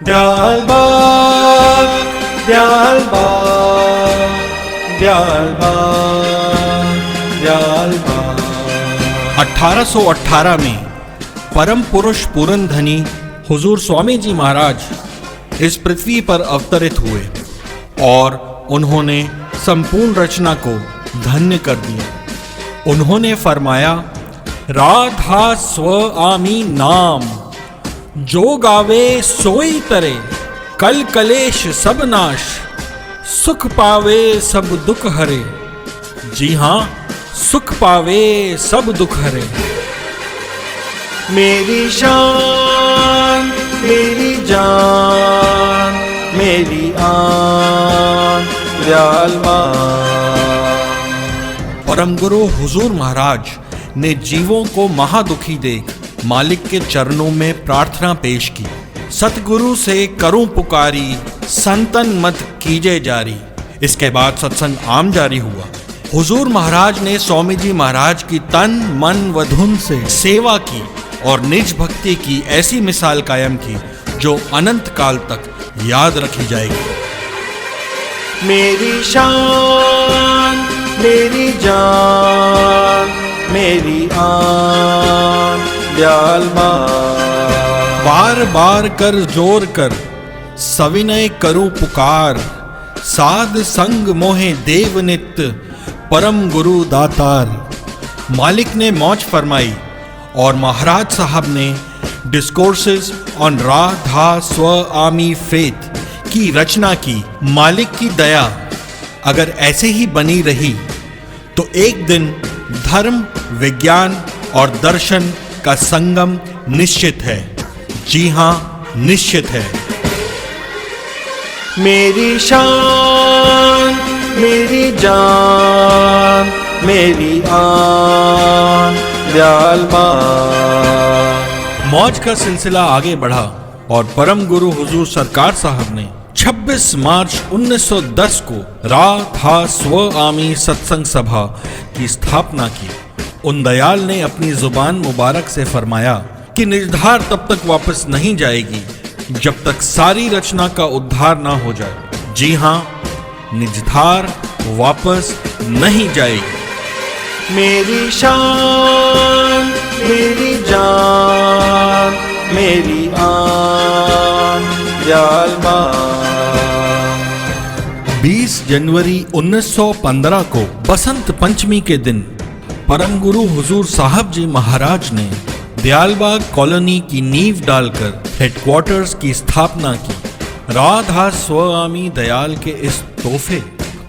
दयालबाग, दयालबाग, दयालबाग, दयालबाग। 1818 में परम पुरुष पूरनधनी हुजूर स्वामी जी महाराज इस पृथ्वी पर अवतरित हुए और उन्होंने संपूर्ण रचना को धन्य कर दिया। उन्होंने फरमाया, राधा स्वामी नाम जो गावे सोई तरे, कल कलेश सब नाश, सुख पावे सब दुख हरे। जी हाँ, सुख पावे सब दुख हरे। मेरी शान, मेरी जान, मेरी आन, दयालबाग। परम गुरु हुजूर महाराज ने जीवों को महादुखी देख मालिक के चरणों में प्रार्थना पेश की। सतगुरु से करूं पुकारी, संतन मत कीजे जारी। इसके बाद सत्संग आम जारी हुआ। हुजूर महाराज ने स्वामी जी महाराज की तन मन व धुन से सेवा की और निज भक्ति की ऐसी मिसाल कायम की जो अनंत काल तक याद रखी जाएगी। मेरी शान, मेरी जान, मेरी आन, दयालबाग। बार बार कर जोर कर सविनय करूं पुकार, साध संग मोहे देव नित्य, परम गुरु दातार। मालिक ने मौज फरमाई और महाराज साहब ने discourses on Radha Swami faith की रचना की। मालिक की दया अगर ऐसे ही बनी रही तो एक दिन धर्म, विज्ञान और दर्शन का संगम निश्चित है। जी हाँ, निश्चित है। मेरी शान, मेरी जान, मेरी आन, दयालबाग। मौज का सिलसिला आगे बढ़ा और परम गुरु हुजूर सरकार साहब ने 26 मार्च 1910 को राधा स्वामी सत्संग सभा की स्थापना की। उन दयाल ने अपनी जुबान मुबारक से फरमाया कि निर्धार तब तक वापस नहीं जाएगी जब तक सारी रचना का उद्धार ना हो जाए। जी हाँ, निर्धार वापस नहीं जाएगी। मेरी शान, मेरी जान, मेरी आन, दयालबाग। 20 जनवरी 1915 को बसंत पंचमी के दिन परम गुरु हुजूर साहब जी महाराज ने दयालबाग कॉलोनी की नींव डालकर हेडक्वार्टर्स की स्थापना की। राधा स्वामी दयाल के इस तोहफे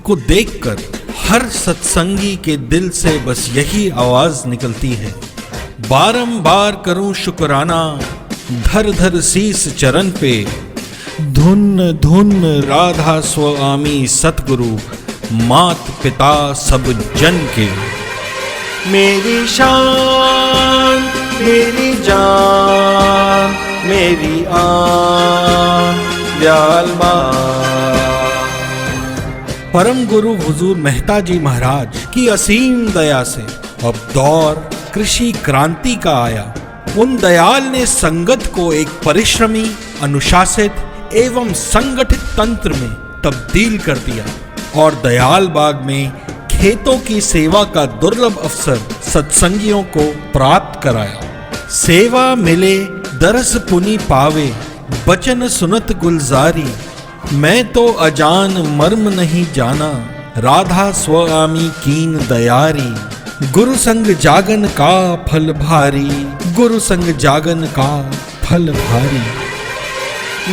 को देखकर हर सत्संगी के दिल से बस यही आवाज निकलती है, बारंबार करूं शुक्राना, धर धर शीस चरण पे, धुन धुन राधा स्वामी सतगुरु, मात पिता सब जन के। मेरी शान, मेरी जान, मेरी आन, दयालबाग। परम गुरु हुजूर मेहता जी महाराज की असीम दया से अब दौर कृषि क्रांति का आया। उन दयाल ने संगत को एक परिश्रमी, अनुशासित एवं संगठित तंत्र में तब्दील कर दिया और दयाल बाग में खेतों की सेवा का दुर्लभ अवसर सत्संगियों को प्राप्त कराया। सेवा मिले दरस पुनि पावे, बचन सुनत गुलजारी, मैं तो अजान मर्म नहीं जाना, राधा स्वामी कीन दयारी। गुरु संग जागन का फल भारी, गुरु संग जागन का फल भारी।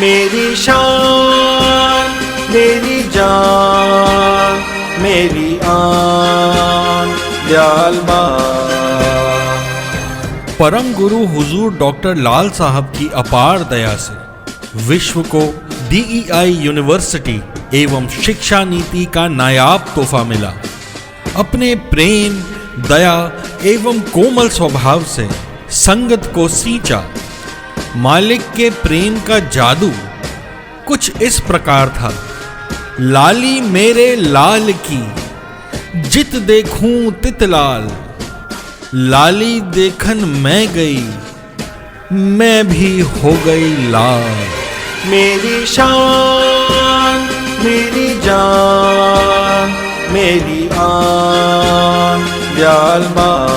मेरी शान, मेरी जान, मेरी आन, दयालबाग। परम गुरु हुजूर डॉक्टर लाल साहब की अपार दया से विश्व को DEI यूनिवर्सिटी एवं शिक्षा नीति का नायाब तोहफा मिला। अपने प्रेम, दया एवं कोमल स्वभाव से संगत को सींचा। मालिक के प्रेम का जादू कुछ इस प्रकार था, लाली मेरे लाल की, जित देखूं तित लाल, लाली देखन मैं गई, मैं भी हो गई लाल। मेरी शान मेरी जान मेरी आन दयाल माँ।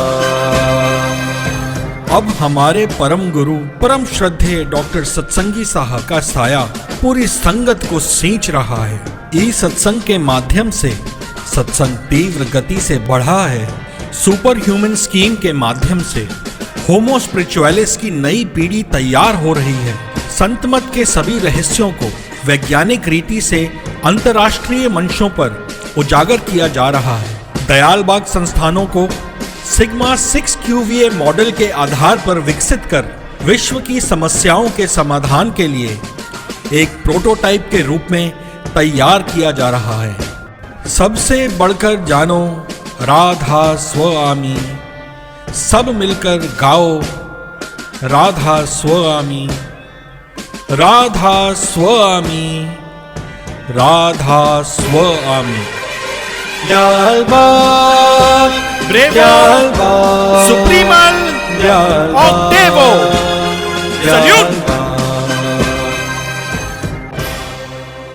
अब हमारे परम गुरु परम श्रद्धेय डॉक्टर सत्संगी साहब का साया पूरी संगत को सींच रहा है। ई सत्संग के माध्यम से सत्संग तीव्र गति से बढ़ा है। सुपर ह्यूमन स्कीम के माध्यम से होमो स्पिरिचुअलिस की नई पीढ़ी तैयार हो रही है। संत मत के सभी रहस्यों को वैज्ञानिक रीति से अंतर्राष्ट्रीय मंचों पर उजागर किया जा रहा है। दयालबाग संस्थानों को सिग्मा 6 QVA मॉडल के आधार पर विकसित कर विश्व की समस्याओं के समाधान के लिए एक प्रोटोटाइप के रूप में तैयार किया जा रहा है। सबसे बढ़कर जानो राधा स्वामी, सब मिलकर गाओ राधा स्वामी, राधा स्वामी, राधा स्वामी। दयालबाग ब्रेवो, दयालबाग सुप्रीमल, दयालबाग ऑक्टेवो।